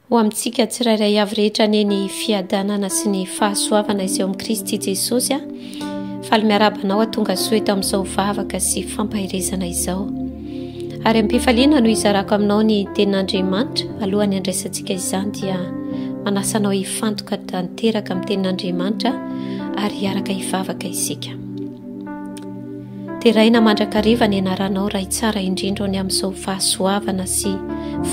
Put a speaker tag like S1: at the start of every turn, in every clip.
S1: ho amintsika tsirairay avy rehetra neny fiadanana sy ny fahasoavana izay eo amin'ny Kristy Jesosy a faly miarabanao atonga soeto amin'izao vavaka sy fampahirezana izao ary ampifaliana no izarako aminao ny tenin'Andriamanitra alohan'ny andraisantsika izany dia manasanao hifantoka tanteraka amin'ny tenin'Andriamanitra ary hiaraka hivavaka isika teraina mandrakariva ny anaranao raha tsara indrindra ny amin'izao fahasoavana sy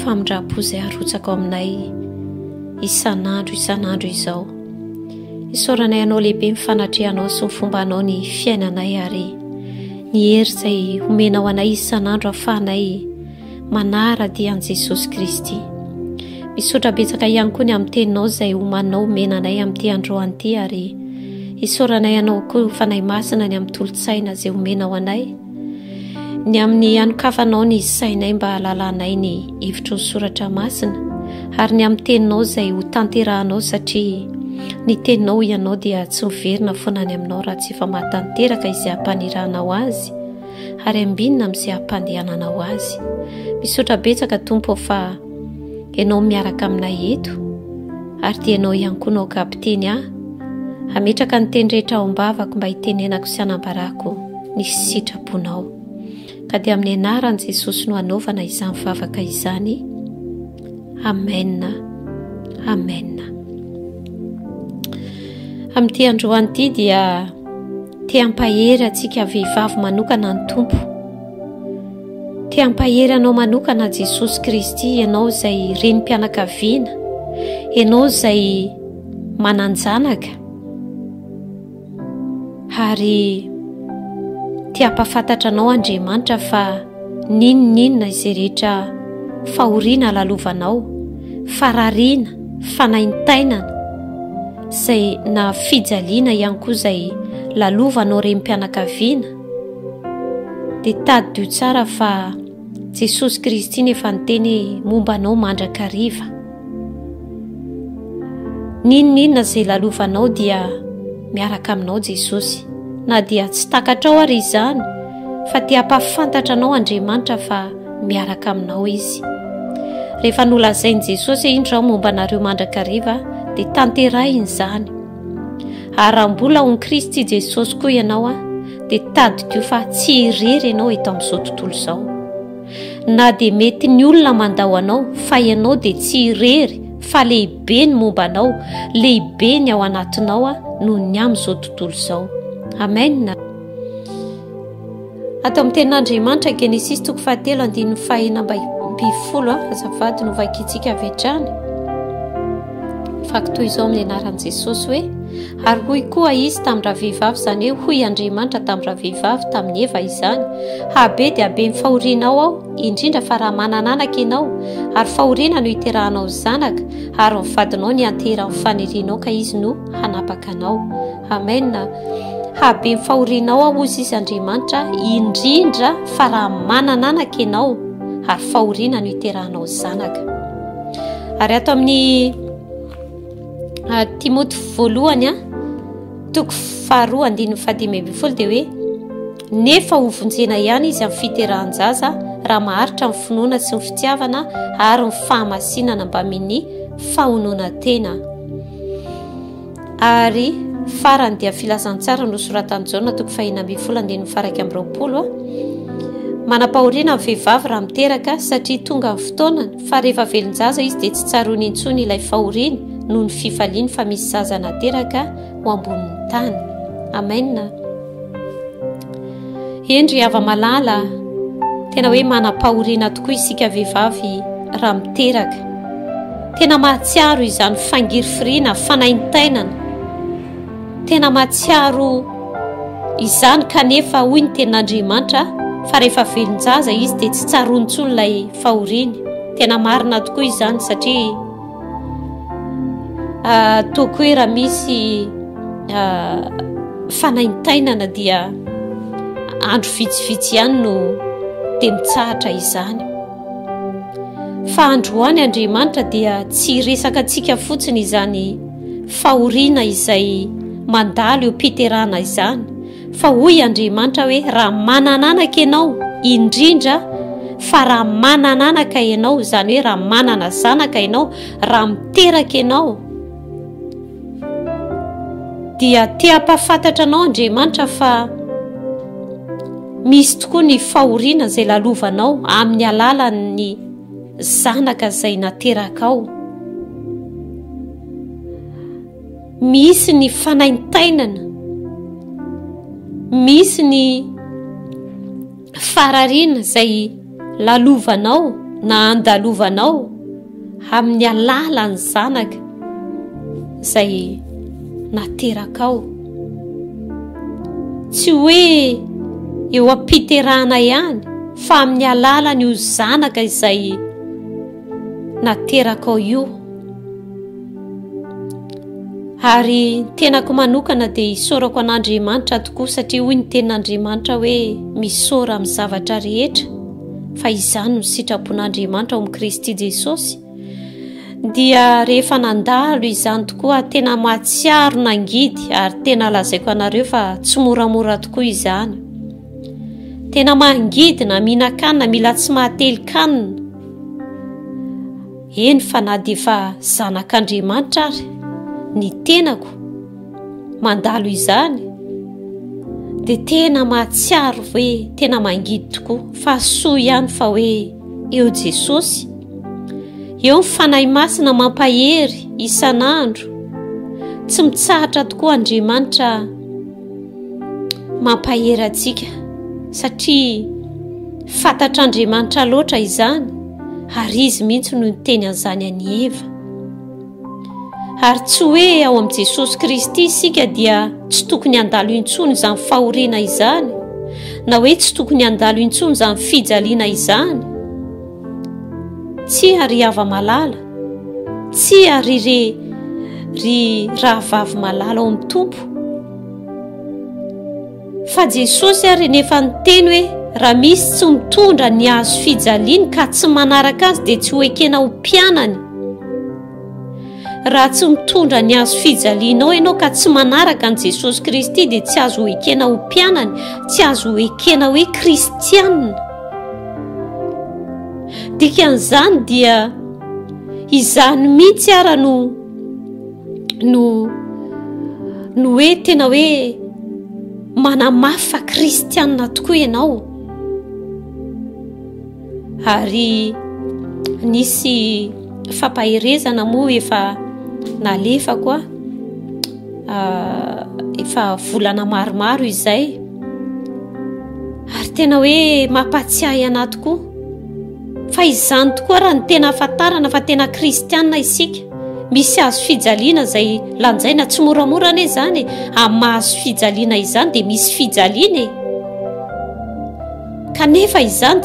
S1: famindram-po izay arotsaka ao aminay isan'andro izao isoranay anao lehibe mifanatrehanao sy mifombanao ny fiainanay ary ny hery izay homenao anay isan'andro ahafahanay manara-dia an'i Jesosy Kristy misaotra betsaka ihany koa ny amin'ny teninao izay homanao menanay amin'ity androany ity ary isoranay anao koa fanay masina ny amin'ny tolotsaina izay homenao anay ny amin'ny anokafanao ny sainay mba halalanay ny hevitra ny soratra masina ary ny amin'ny teninao izay ho tanterahanao satria ny teninao ianao dia tsy miverina foana ny aminao raha tsy efa mahatanteraka izay hampaniranao azy ary ambinina amin'izay hampandehananao azy misaotra betsaka tompo fa ianao miaraka aminay eto ary dia ianao ihany koa nao kapiteny hametraka ny teny rehetra ao am-bavako mba hitenenako sy hanambarako ny sitraponao ka dia amin'ny anaran'i Jesosy no hanaovana izany vavaka izany amen amen amin'ity androany ity dia te hampahery antsika vehivavy manokana ny tompo te hampahery anao manokana Jesosy Kristy ianao izay renim-pianakaviana ianao izay mananjanaka ary te hampafantatra anao Andriamanitra fa ninona izay rehetra fahoriana lalovanao farariana fanaintainana izay na fijaliana ihany koa izay lalovanao renim-pianakaviana dia tadidio tsara fa Jesosy Kristy nefa niteny mombanao mandrakariva ninona izay lalovanao dia miaraka aminao Jesosy na dia tsy takatrao ary izany fa te hampafantatra anao Andriamanitra fa miaraka aminao izy rehefa nolazain'i Jesosy indrao mombanareo mandrakariva dia tanterahiny izany ary raha mbola ho Kristy Jesosy koa ianao dia tadidio fa tsy irery ianao eto amin'izao tontolo izao na dia mety ny olona mandao anao fa ianao dia tsy irery fa lehibe ny mombanao lehibe ny ao anatinao noho ny amin'izao tontolo izao amen atao amin'ny tenin'Andriamanitra Genesis 3:1-20 azafady no vakitsika avetrany faktoy izao amin'ny anaran'i Jesosy hoe ary hoy koa izy tamin'ny vehivavy izany hoe hoy Andriamanitra tamin'ny vehivavy tamin'ny Eva izany habe dia habe ny fahorianao aho indrindra fa raha manananaka ianao ary fahoriana no hiterahanao zanaka ary ny vadinao ny antera ny fanirianao ka izy no hanapaka anao amen habe ny fahorianao aho ozy izy Andriamanitra indrindra fa raha manananaka ianao ary fahoriana no hiterahanao zanaka ary ato amin'ny Timoty voalohany 2:15 dia hoe nefa hovonjena ihany izy amin'ny fiterahan-jaza raha maharitra ny finoana sy ny fitiavana ary ny fahamasinana mba amin'ny fahonoana tena ary farany dia filazantsara no soratany Jaona 2:12 manam-pahoriana ny vehivavy raha miteraka satria tonga ny fotoanany fa rehefa velon-jaza izy dia tsy tsarony intsony ilay fahoriana noho ny fifaliany fa misy zaza nateraka ho ambonin'ny tany amen endry ava-malala tena hoe manam-pahoriana tokoa isika vehivavy raha miteraka tena mahatsiaro izany fangirifiriana fanaintainana tena mahatsiaro izany kanefa hoy ny tenin'Andriamanitra fa rehefa velon-jaza izy dia tsy tsarontsony ilay fahoriana tena marina tokoa izany satria toko hoe raha misy fanaintainana dia andro vitsivitsy ihany no dia mitsahatra izany fa androany Andriamanitra dia tsy resaka antsika fotsiny izany fahoriana izay mandalo eo mpiterahana izany fa hoy Andriamanitra hoe raha manananaka ianao indrindra fa raha manana anaka ianao, izany hoe raha manana zanaka ianao, raha miteraka ianao, dia te-hampafantatra anao Andriamanitra fa misy tokoa ny fahoriana izay lalovanao amin'ny alalan'ny zanaka izay nateraka ao. Misy ny fanaintainana, misy ny farariana izay lalovanao na andalovanao amin'ny alalan'ny zanaka izay nateraka ao. Tsy hoe eo am-piterahana ihany fa amin'ny alalan'io zanaka izay nateraka ao io. Ary tenako manokana dia isaorako an'Andriamanitra tokoa, satria hoy ny tenin'Andriamanitra hoe misaora amin'ny zavatra rehetra, fa izany no sitrapon'Andriamanitra ao amin'ny Kristy Jesosy. Dia rehefa nandalo izany tokoa tena mahatsiaro nangidy, ary tena lazaiko anareo fa tsy moramora tokoa izany. Tena mangidy na mihinan-kanina, mila tsy mahateli-kanina. Eny fa na dia efa zanak'Andriamanitra ary ny tenako mandalo izany, dia tena mahatsiaro hoe tena mangidy tokoa, fa soa ihany fa hoe eo Jesosy, eo ny fanahy masina mampahery isan'andro. Tsy mitsahatra tokoa Andriamanitra mampahery atsika, satria fantatr'Andriamanitra loatra izany, ary izy mihitsy no niteny an'izany an'i Eva. Ary tsy hoe ao amin'i Jesosy Kristy isika dia tsy tokony handalo intsony izany fahoriana izany, na hoe tsy tokony handalo intsony izany fijaliana izany. Tsy ary hava malala, tsy ary ry rahavavy malala ao amin'ny Tompo. Fa Jesosy ary nefa niteny hoe raha misy tsy mitondra ny azo fijaliany ka tsy manaraka azy dia tsy ho ekena ho mpianany. Raha tsy mitondra ny azo fijalianao ianao ka tsy manaraka an' Jesosy Kristy dia tsy azo ho ekena ho mpianany, tsy azo ho ekena hoe kristianina. Dikan'izany dia izany mihitsy ara no hoe tena hoe manamafy fa kristianina tokoa ianao. Ary nisy fampaherezana moa efa nalefa koa, efa volana maromaro izay, ary tena hoe mampatsiahy anahy tokoa. Fa izany tokoa raha ny tena afantarana fa tena kristianina isika. Misy azo fijaliana izay lanjaina tsy moramora ane izany, amin'ny mahazo fijaliana izany dia misy fijaliana. Kanefa izany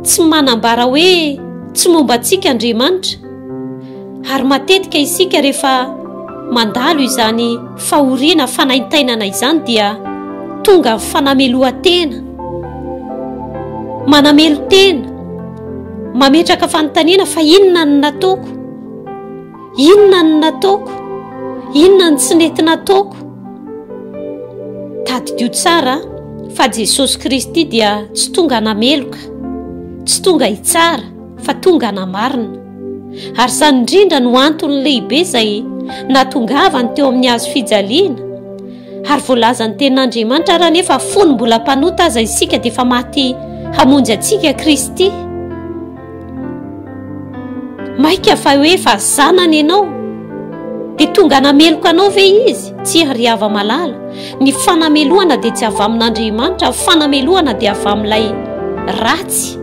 S1: tsy manambara hoe tsy momba antsika Andriamanitra. Ary matetika isika rehefa mandalo izany fahoriana, fanaintainana izany dia tonga amin'ny fanamelohan-tena, manamelo tena, mametraka fanontaniana fa inona ny nataoko, inona ny nataoko, inona ny tsy nety nataoko. Tadidio tsara fa Jesosy Kristy dia tsy tonga nameloka, tsy tonga hitsara, fa tonga namarina. Ary izany indrindra no antony lehibe izay natongavany teo amin'ny hazo fijaliana. Ary voalaza ny tenin'Andriamanitra raha nefa fony mbola mpanota aza isika dia efa maty hamonjy antsika Kristy. Maika fa hoe fa zanany ianao dia tonga nameloka anao ve izy? Tsy ary hava malala. Ny fanameloana dia tsy avy amin'Andriamanitra, fanameloana dia avy amin'ilay ratsy,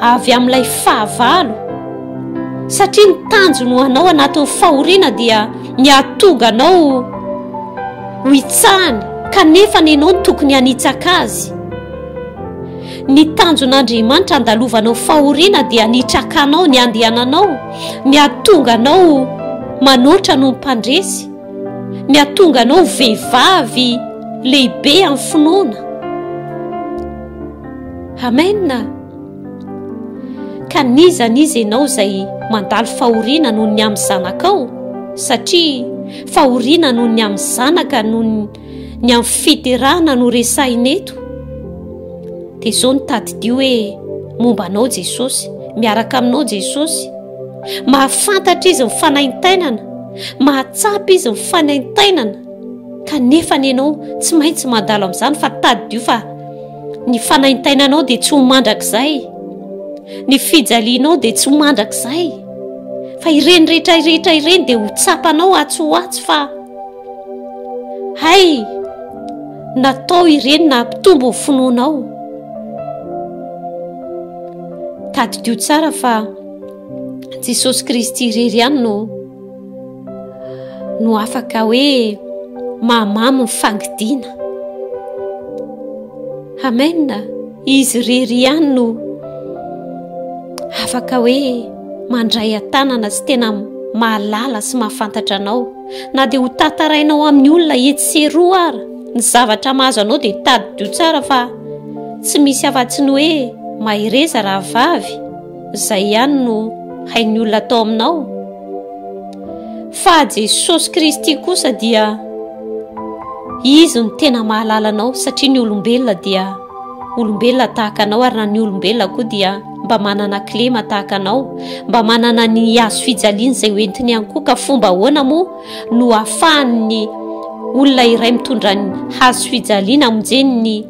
S1: avy amin'ilay fahavalo. Satria ny tanjony ho anao anaty fahoriana dia ny ahatonga anao ho hitsahany, kanefa ny ianao no tokony hanitsaka azy. Ny tanjon'Andriamanitra andalovanao fahoriana dia nitrakanao, ny andehananao, ny ahatonga anao manoatra no mpandresy, ny ahatonga anao vehivavy lehibe amin'ny finoana. Amen. Ka nizaniza ianao izay mandalo fahoriana noho ny amin'ny zanakao, satria fahoriana noho ny amin'ny zanaka noho ny amin'ny fiterahana no resahina eto. dia izao nitadidio hoe momba anao Jesosy, miaraka aminao Jesosy. Mahafantatra izy mifanaintainana, mahatsapa izy mifanaintainana, kanefa ny ianao tsy maintsy mandalo amin'izany fa tadidio fa ny fanaintainanao dia tsy ho mandrakizay, ny fijalianao dia tsy ho mandrakizay, fa ireny rehetra ireny dia ho tsapanao atso fa hay natao ireny na hampitombo ny finoanao. Tadidio tsara fa Jesosy Kristy irery ihany no afaka hoe mahamamy ny fangidiana. Amen. Izy irery ihany no afaka hoe mandray atanana sy tena mahalala sy mahafantatra anao, na dia ho tantarainao amin'ny olona etseroa ara ny zavatra mahazo anao dia tadidio tsara fa tsy misy afa-tsy ny hoe mahireza raha vavy, izay ihany no hain'ny olona atao aminao. Fa Jesosy Kristy kosa dia izy no tena mahalala anao, satria ny olombelona dia olombelona tahaka anao, ary na ny olombelona koa dia mba manana klema tahaka anao, mba manana ny azo fijaliana izay hoentiny ihany koa. Ka fomba ahoana moa no ahafahan'ny olona iray mitondra ny hazo fijaliana amonjeny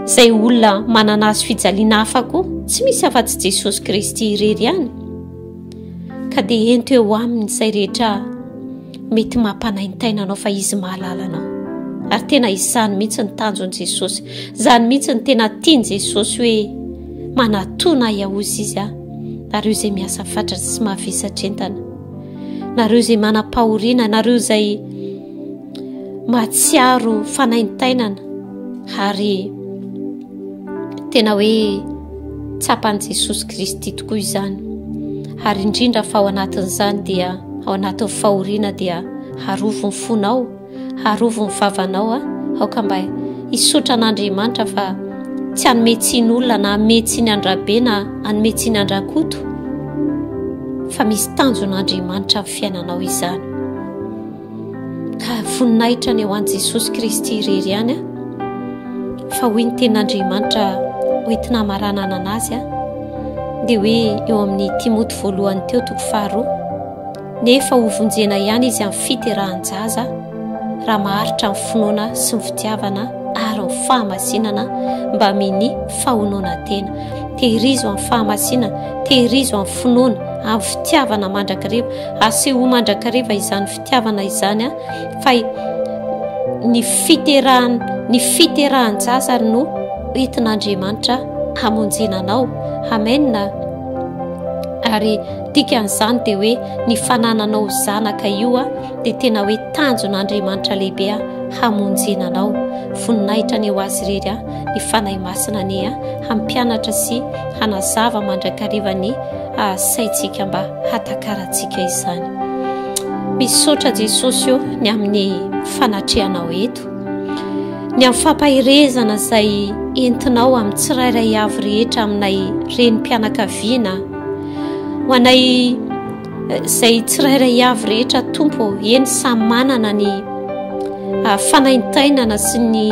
S1: izay olona manana azo fijaliana hafa koa? Tsy misy afa-tsy Jesosy Kristy irery ihany. Ka dia ento eo aminy izay rehetra mety mampanaintaina anao fa izy mahalala anao. Ary tena izany mihitsy ny tanjon'i Jesosy, izany mihitsy ny tena tiany Jesosy hoe manatona iaozy izy nareo izay miasa fatratra sy mahavisatr'entana, nareo izay manam-pahoriana, nareo izay mahatsiaro fanaintainana, ary tena hoe tsapan'i Jesosy Kristy tokoa izany. Ary indrindra fa ao anatin'izany dia ao anatin'ny fahoriana dia harovo ny fonao, harovo ny vavanao aoka mba hisotra an'Andriamanitra fa tsy hanometsiny olona na hametsiny andrabe na hanometsiny andrakoto, fa misy tanjon'Andriamanitra amin'ny fiainanao izany. Ka voninahitra ny eo an'i Jesosy Kristy irery ihany fa hoy ny tenin'Andriamanitra hoentina hamaranana anazy dia hoe eo amin'ny Timoty 1:2, nefa hovonjena ihany izy amin'ny fiterahan-jaza raha maharitra ny finoana sy ny fitiavana ary ny fahamasinana mba miny fahonoana tena. Tehirizo amin'ny fahamasinana, tehirizo amin'ny finoana, amin'ny fitiavana mandrakariva. Aseho mandrakariva izany fitiavana izany fa ny fiterahan-jaza no entin'Andriamanitra hamonjena anao. Amen. Ary dikan'izany dia hoe ny fanananao zanaka io dia tena hoe tanjon'Andriamanitra lehibe hamonjena anao. Voninahitra ny eo azy irery ny fanahy masina ny hampianatra sy hanazava mandrakariva ny saintsika mba hatakarantsika izany. Misaotra Jesosy io ny amin'ny fanatrehanao eto, ny amin'ny fampahirezana izay entinao amin'ny tsirairay avy rehetra aminay renim-pianakaviana, ho anay izay tsirairay avy rehetra Tompo, eny samy manana ny fanaintainana sy ny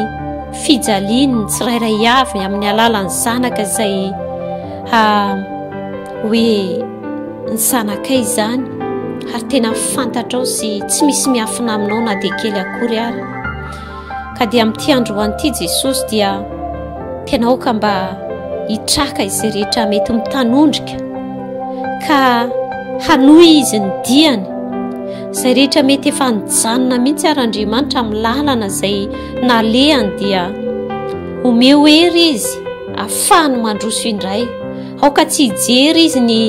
S1: fijaliany ny tsirairay avy amin'ny alalan'ny zanaka izay hoe ny zanakay izany, ary tena fantatrao sy tsy misy miafina aminao na dia kely akory ary. Ka dia amin'ity andro an'ity Jesosy dia tena aoka mba hitraka izay rehetra mety mitanondrika ka hanohy izy ny diany, izay rehetra mety efa nijanona mihitsy ary Andriamanitra amin'ny lalana izay nalehany dia omeo hery izy ahafahany mandroso indray. Aoka tsy hijery izy ny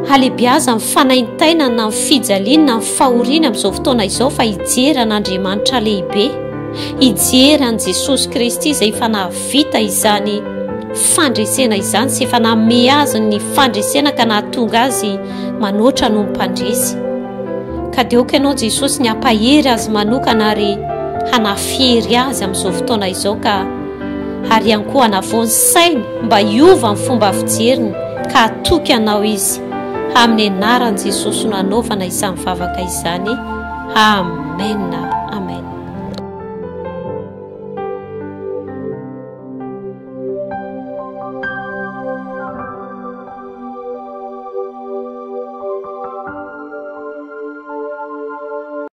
S1: halebiaza ny fanaintainana na ny fijaliana na ny fahoriana amin'izao fotoana izao, fa hijery an'Andriamanitra lehibe, hijery an' Jesosy Kristy izay efa nahavita izany fandresena izany sy efa nanome azy ny fandresena ka nahatonga azy manoatra no mpandresy. Ka dia aoka ianao Jesosy ny hampahery azy manokana ary hanafiery azy amin'izao fotoana izao, ka ary ihany koa hanavoany sainy mba hiova ny fomba fijeriny ka hatoky anao izy. Amin'ny anaran'i Jesosy no hanaovana izany vavaka izany. Amen.